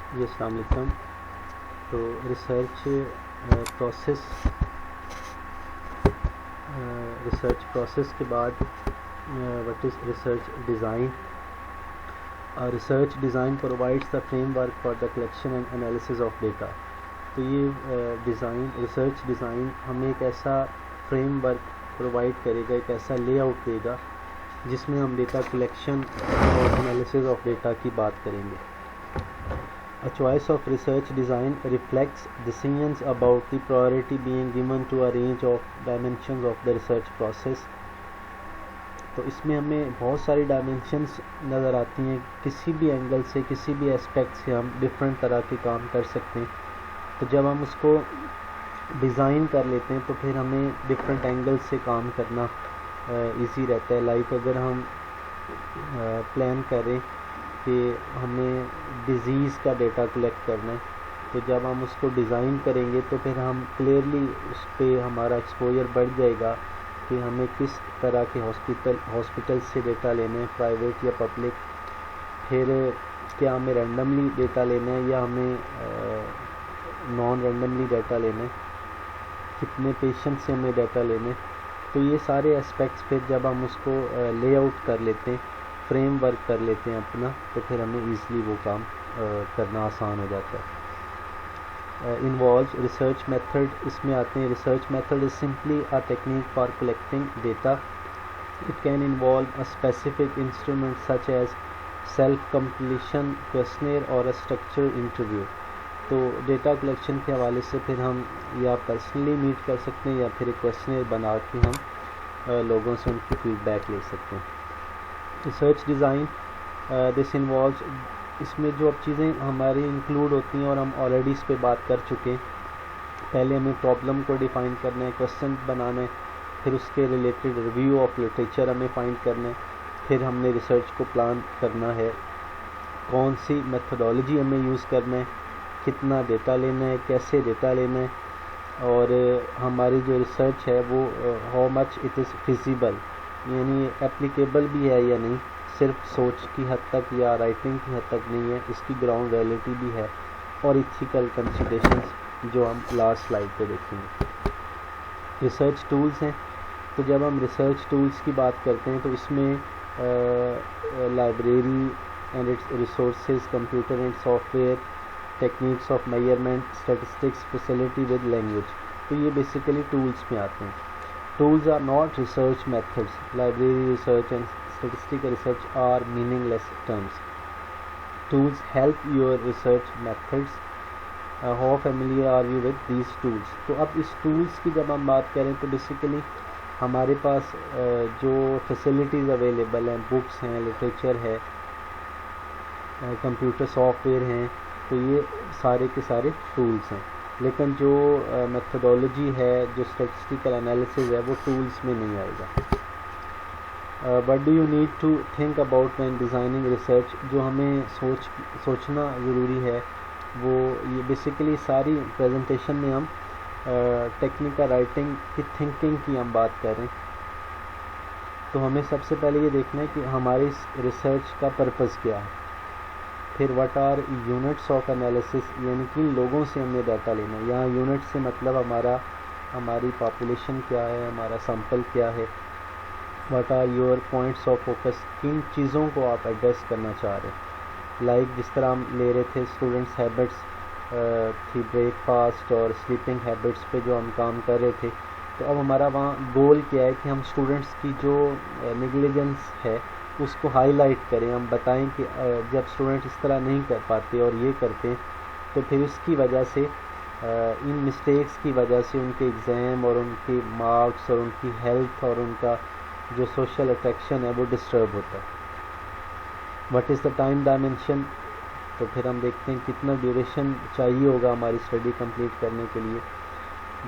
جی السلام علیکم. تو ریسرچ پروسیس کے بعد what is research design. Research design provides the frame work for the collection and analysis of data. تو یہ ریسرچ ڈیزائن ہمیں ایک ایسا فریم ورک پرووائڈ کرے گا, ایک ایسا لے آؤٹ دے گا جس میں ہم ڈیٹا کلیکشن اور انالیسز آف ڈیٹا کی بات کریں گے. A choice of research design reflects decisions about the priority being given to a range of dimensions of the research process. تو اس میں ہمیں بہت ساری ڈائمینشنس نظر آتی ہیں. کسی بھی اینگل سے, کسی بھی اسپیکٹ سے ہم ڈفرینٹ طرح کے کام کر سکتے ہیں. تو جب ہم اس کو ڈیزائن کر لیتے ہیں تو پھر ہمیں ڈفرینٹ اینگل سے کام کرنا ایزی رہتا ہے. لائک اگر ہم پلان کریں کہ ہمیں ڈیزیز کا ڈیٹا کلیکٹ کرنا ہے, تو جب ہم اس کو ڈیزائن کریں گے تو پھر ہم کلیئرلی اس پہ ہمارا ایکسپوجر بڑھ جائے گا کہ ہمیں کس طرح کے ہاسپٹل سے ڈیٹا لینا ہے, پرائیویٹ یا پبلک. پھر کیا ہمیں رینڈملی ڈیٹا لینا ہے یا ہمیں نان رینڈملی ڈیٹا لینا ہے, کتنے پیشنٹ سے ہمیں ڈیٹا لینا ہے. تو یہ سارے اسپیکٹس پھر جب ہم اس کو لے آؤٹ کر لیتے ہیں, فریم ورک کر لیتے ہیں اپنا, تو پھر ہمیں ایزلی وہ کام کرنا آسان ہو جاتا ہے. انوالوز ریسرچ میتھڈ, اس میں آتے ہیں. Research method is simply a technique for collecting data. It can involve a specific instrument such as self completion questionnaire or a structure interview. تو ڈیٹا کلیکشن کے حوالے سے پھر ہم یا پرسنلی میٹ کر سکتے ہیں یا پھر ایک کویسچنر بنا کے ہم لوگوں سے ان کی فیڈ بیک لے سکتے ہیں. ریسرچ ڈیزائن دس انوالوز, اس میں جو اب چیزیں ہماری انکلوڈ ہوتی ہیں اور ہم آلریڈی اس پہ بات کر چکے ہیں. پہلے ہمیں پرابلم کو ڈیفائن کرنا ہے, کویسچن بنانا ہے, پھر اس کے ریلیٹڈ ریویو آف لٹریچر ہمیں فائنڈ کرنا ہے. پھر ہم نے ریسرچ کو پلان کرنا ہے, کون سی میتھڈالوجی ہمیں یوز کرنا ہے, کتنا ڈیٹا لینا ہے, کیسے ڈیٹا لینا ہے, اور ہماری جو ریسرچ ہے وہ how much it is feasible, یعنی اپلیکیبل بھی ہے یا نہیں, صرف سوچ کی حد تک یا رائٹنگ کی حد تک نہیں ہے, اس کی گراؤنڈ ریئلٹی بھی ہے, اور ایتھیکل کنسیڈریشنز جو ہم لاسٹ سلائڈ پہ دیکھیں گے. ریسرچ ٹولز ہیں. تو جب ہم ریسرچ ٹولز کی بات کرتے ہیں تو اس میں library and its resources, computer and soft where, techniques of measurement, statistics, facility with language, تو یہ بیسیکلی ٹولز میں آتے ہیں. Tools are not research methods. Library research and statistical research are meaningless terms. Tools help your research methods. How familiar are you with these tools? تو اب اس tools کی جب ہم بات کریں تو بیسیکلی ہمارے پاس جو فیسلٹیز اویلیبل ہیں, بکس ہیں, لٹریچر ہے, کمپیوٹر سافٹ ویئر ہیں, تو یہ سارے کے سارے ٹولز ہیں. لیکن جو میتھڈالوجی ہے, جو اسٹیٹسٹیکل انالیسز ہے, وہ ٹولز میں نہیں آئے گا. What do you need to think about when designing research, جو ہمیں سوچنا ضروری ہے وہ یہ بیسیکلی ساری پریزنٹیشن میں ہم ٹیکنیکل رائٹنگ کی تھنکنگ کی ہم بات کر رہے ہیں. تو ہمیں سب سے پہلے یہ دیکھنا ہے کہ ہماری ریسرچ کا پرپز کیا ہے. پھر what are units of analysis, یعنی کن لوگوں سے ہم نے ڈیٹا لینا ہے. یہاں یونٹ سے مطلب ہماری پاپولیشن کیا ہے, ہمارا سیمپل کیا ہے. What are your points of focus, کن چیزوں کو آپ ایڈریس کرنا چاہ رہے ہیں. لائک جس طرح ہم لے رہے تھے اسٹوڈنٹس ہیبٹس تھی, بریک فاسٹ اور سلیپنگ ہیبٹس پہ جو ہم کام کر رہے تھے. تو اب ہمارا وہاں گول کیا ہے کہ ہم اسٹوڈنٹس کی جو نیگلیجنس ہے اس کو ہائی لائٹ کریں. ہم بتائیں کہ جب اسٹوڈنٹ اس طرح نہیں کر پاتے اور یہ کرتے ہیں تو پھر اس کی وجہ سے, ان مسٹیکس کی وجہ سے ان کے ایگزام اور ان کے مارکس اور ان کی ہیلتھ اور ان کا جو سوشل اٹریکشن ہے وہ ڈسٹرب ہوتا ہے. What is the time dimension, تو پھر ہم دیکھتے ہیں کتنا ڈیوریشن چاہیے ہوگا ہماری اسٹڈی کمپلیٹ کرنے کے لیے.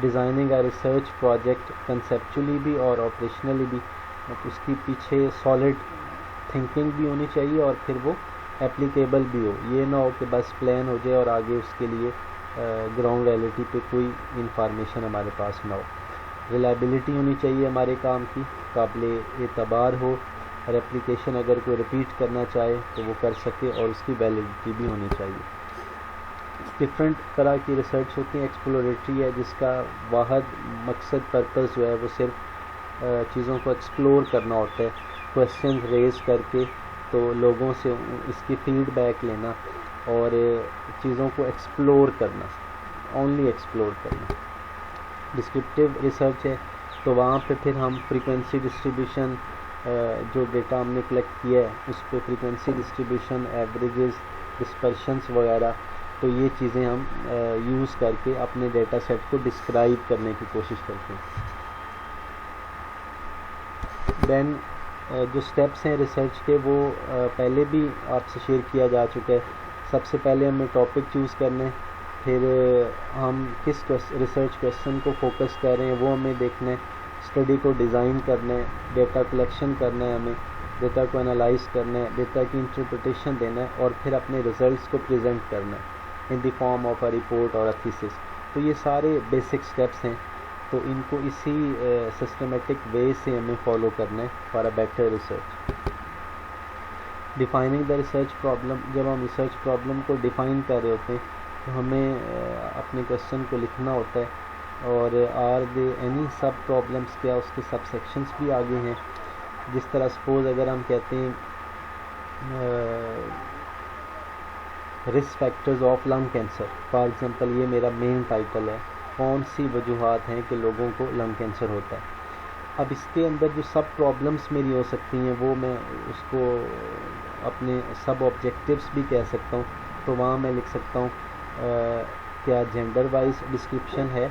Designing a research project conceptually بھی اور آپریشنلی بھی, اس کی پیچھے سالڈ تھنکنگ بھی ہونی چاہیے اور پھر وہ اپلیکیبل بھی ہو. یہ نہ ہو کہ بس پلان ہو جائے اور آگے اس کے لیے گراؤنڈ ریئلٹی پہ کوئی انفارمیشن ہمارے پاس نہ ہو. ریلائبلٹی ہونی چاہیے ہمارے کام کی, قابل اعتبار ہو, اور اپلیکیشن اگر کوئی رپیٹ کرنا چاہے تو وہ کر سکے اور اس کی ویلیڈیٹی بھی ہونی چاہیے. ڈفرینٹ طرح کی ریسرچ ہوتی ہیں. ایکسپلوریٹری ہے جس کا واحد مقصد پرپز جو ہے وہ صرف چیزوں کو ایکسپلور کرنا ہوتا ہے, کویشچنز ریز کر کے تو لوگوں سے اس کی فیڈ بیک لینا اور چیزوں کو ایکسپلور کرنا, اونلی ایکسپلور کرنا. ڈسکرپٹیو ریسرچ ہے تو وہاں پہ پھر ہم فریکوینسی ڈسٹریبیوشن جو ڈیٹا ہم نے کلیکٹ کیا ہے اس پہ فریکوینسی ڈسٹریبیوشن, ایوریجز, ڈسپرشنس وغیرہ, تو یہ چیزیں ہم یوز کر کے اپنے ڈیٹا سیٹ کو ڈسکرائب کرنے کی کوشش کرتے ہیں. دین جو سٹیپس ہیں ریسرچ کے وہ پہلے بھی آپ سے شیئر کیا جا چکا ہے. سب سے پہلے ہمیں ٹاپک چوز کرنا ہے, پھر ہم کس ریسرچ کویشچن کو فوکس کر رہے ہیں وہ ہمیں دیکھنا ہے, اسٹڈی کو ڈیزائن کرنا ہے, ڈیٹا کلیکشن کرنا ہے, ہمیں ڈیٹا کو انالائز کرنا ہے, ڈیٹا کی انٹرپریٹیشن دینا ہے اور پھر اپنے ریزلٹس کو پریزنٹ کرنا ہے ان دی فارم آف اے رپورٹ اور اے تھیسس. تو یہ سارے بیسک سٹیپس ہیں, تو ان کو اسی سسٹمیٹک وے سے ہمیں فالو کرنا ہے for a better research. Defining the research problem, جب ہم ریسرچ پرابلم کو ڈیفائن کر رہے ہوتے ہیں تو ہمیں اپنے کویشچن کو لکھنا ہوتا ہے, اور are they any sub problems, کیا اس کے سب سیکشنس بھی آگے ہیں. جس طرح سپوز اگر ہم کہتے ہیں risk factors of lung cancer, for example یہ میرا مین ٹائٹل ہے, کون سی وجوہات ہیں کہ لوگوں کو لنگ کینسر ہوتا ہے. اب اس کے اندر جو سب پرابلمس میری ہو سکتی ہیں وہ میں اس کو اپنے سب آبجیکٹیوس بھی کہہ سکتا ہوں. تو وہاں میں لکھ سکتا ہوں کیا جینڈر وائز ڈسکرپشن ہے,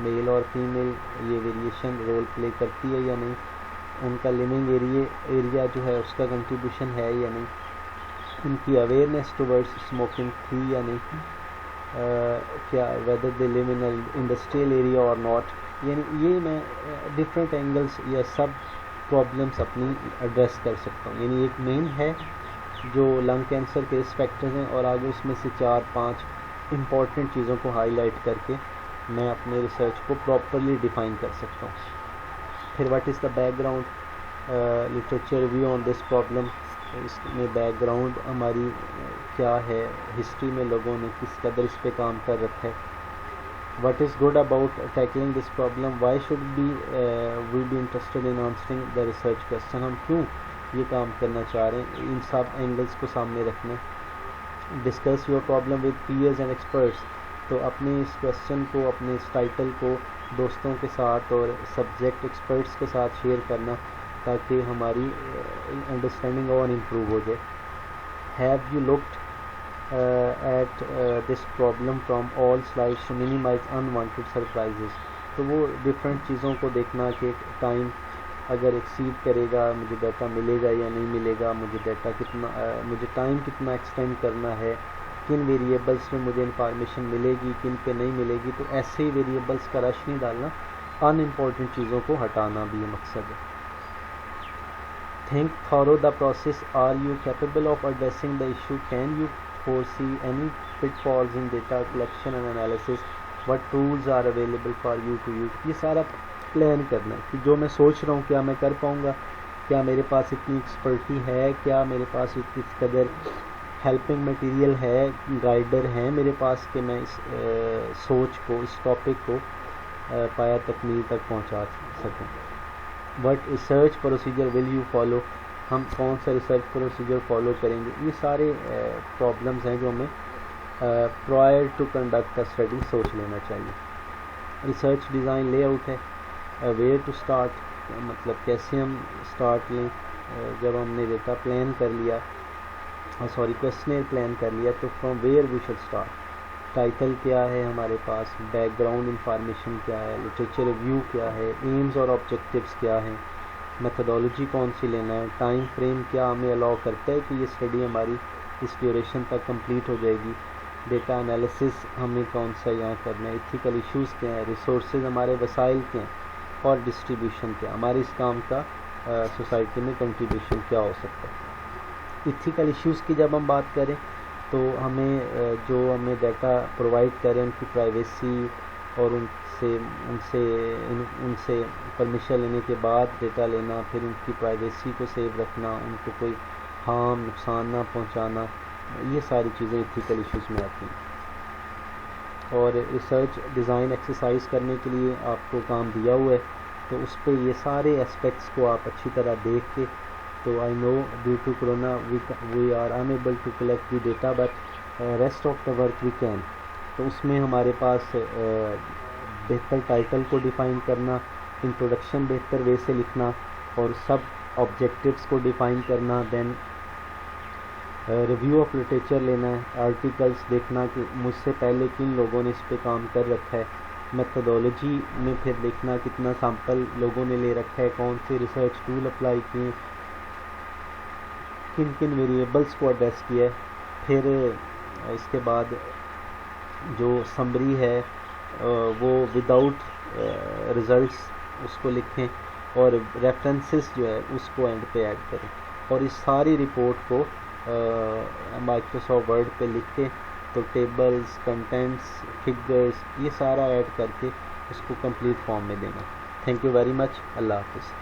میل اور فیمیل یہ ویریشن رول پلے کرتی ہے یا نہیں, ان کا لیونگ ایریا جو ہے اس کا کنٹریبیوشن ہے یا نہیں, ان کی اویئرنیس ٹورڈس اسموکنگ تھی یا نہیں, کیا whether they live in industrial area or not. یعنی یہ میں ڈفرینٹ اینگلس یا سب پرابلمس اپنی ایڈریس کر سکتا ہوں. یعنی ایک مین ہے جو لنگ کینسر کے رسک فیکٹرز ہیں, اور آگے اس میں سے 4-5 امپورٹنٹ چیزوں کو ہائی لائٹ کر کے میں اپنے ریسرچ کو پراپرلی ڈیفائن کر سکتا ہوں. پھر what is the background literature review on this problem, اس میں بیک گراؤنڈ ہماری کیا ہے, ہسٹری میں لوگوں نے کس قدر اس پہ کام کر رکھا ہے. What is good about tackling this problem, why should we be interested in answering the research question, ہم کیوں یہ کام کرنا چاہ رہے ہیں, ان سب اینگلس کو سامنے رکھنا. Discuss your problem with peers and experts, تو اپنے اس کویشچن کو, اپنے اس ٹائٹل کو دوستوں کے ساتھ اور سبجیکٹ ایکسپرٹس کے ساتھ شیئر کرنا تاکہ ہماری انڈرسٹینڈنگ اور امپروو ہو جائے. Have you looked at this problem from all sides to minimize unwanted surprises, تو وہ ڈفرینٹ چیزوں کو دیکھنا کہ ٹائم اگر ایکسیڈ کرے گا مجھے ڈیٹا ملے گا یا نہیں ملے گا, مجھے ڈیٹا کتنا, مجھے ٹائم کتنا ایکسٹینڈ کرنا ہے, کن ویریبلس میں مجھے انفارمیشن ملے گی, کن پہ نہیں ملے گی. تو ایسے ہی ویریبلس کا رش نہیں ڈالنا, ان امپورٹنٹ چیزوں کو ہٹانا بھی یہ مقصد ہے. Think through the process, are you capable of addressing the issue, can you foresee any pitfalls in data collection and analysis, what tools are available for you to use. یہ سارا plan کرنا ہے کہ جو میں سوچ رہا ہوں کیا میں کر پاؤں گا, کیا میرے پاس اتنی ایکسپرٹی ہے, کیا میرے پاس اتنی قدر ہیلپنگ مٹیریل ہے, گائیڈر ہیں میرے پاس کہ میں اس سوچ کو, اس ٹاپک کو پایا تکمیل تک پہنچا سکوں. What research procedure will you follow, ہم کون سا ریسرچ پروسیجر فالو کریں گے. یہ سارے پرابلمس ہیں جو ہمیں prior to conduct a study سوچ لینا چاہیے. ریسرچ ڈیزائن لے آؤٹ ہے, ویئر ٹو اسٹارٹ, مطلب کیسے ہم اسٹارٹ لیں. جب ہم نے ڈیٹا پلان کر لیا, کویشچنر پلان کر لیا, تو from where we should start. Title کیا ہے ہمارے پاس, بیک گراؤنڈ انفارمیشن کیا ہے, لٹریچر ریویو کیا ہے, ایمز اور آبجیکٹیوس کیا ہیں, میتھڈولوجی کون سی لینا ہے, ٹائم فریم کیا ہمیں الاؤ کرتا ہے کہ یہ اسٹڈی ہماری اس ڈیوریشن تک کمپلیٹ ہو جائے گی, ڈیٹا انالیسس ہمیں کون سا یہاں کرنا ہے, ایتھیکل ایشوز کیا ہیں, ریسورسز ہمارے وسائل کیا ہیں, اور ڈسٹریبیوشن کیا, ہمارے اس کام کا سوسائٹی میں کنٹریبیوشن کیا ہو سکتا ہے. ایتھیکل ایشوز کی جب ہم بات کریں تو ہمیں جو ہمیں ڈیٹا پرووائڈ کریں ان کی پرائیویسی اور ان سے پرمیشن لینے کے بعد ڈیٹا لینا, پھر ان کی پرائیویسی کو سیو رکھنا, ان کو کوئی ہارم نقصان نہ پہنچانا, یہ ساری چیزیں ایتھیکل ایشوز میں آتی ہیں. اور ریسرچ ڈیزائن ایکسرسائز کرنے کے لیے آپ کو کام دیا ہوا ہے، تو اس پہ یہ سارے اسپیکٹس کو آپ اچھی طرح دیکھ کے، تو I know due to corona we are enable to collect the data but rest of the work we can. تو اس میں ہمارے پاس بہتر ٹائٹل کو ڈیفائن کرنا، انٹروڈکشن بہتر وے سے لکھنا، اور سب آبجیکٹیوس کو ڈیفائن کرنا، دین ریویو آف لٹریچر لینا ہے، آرٹیکلس دیکھنا کہ مجھ سے پہلے کن لوگوں نے اس پہ کام کر رکھا ہے، میتھڈولوجی میں پھر دیکھنا کتنا سیمپل لوگوں نے لے رکھا ہے، کون سے ریسرچ ٹول اپلائی کیے، کن کن ویریبلس کو ایڈریس کیا ہے. پھر اس کے بعد جو سمری ہے وہ وداؤٹ ریزلٹس اس کو لکھیں، اور ریفرنسز جو ہے اس کو اینڈ پہ ایڈ کریں، اور اس ساری رپورٹ کو مائکروسافٹ ورڈ پہ لکھ کے، تو ٹیبلز، کنٹینٹس، فگرز، یہ سارا ایڈ کر کے اس کو کمپلیٹ فارم میں دینا. Thank you very much. اللہ حافظ.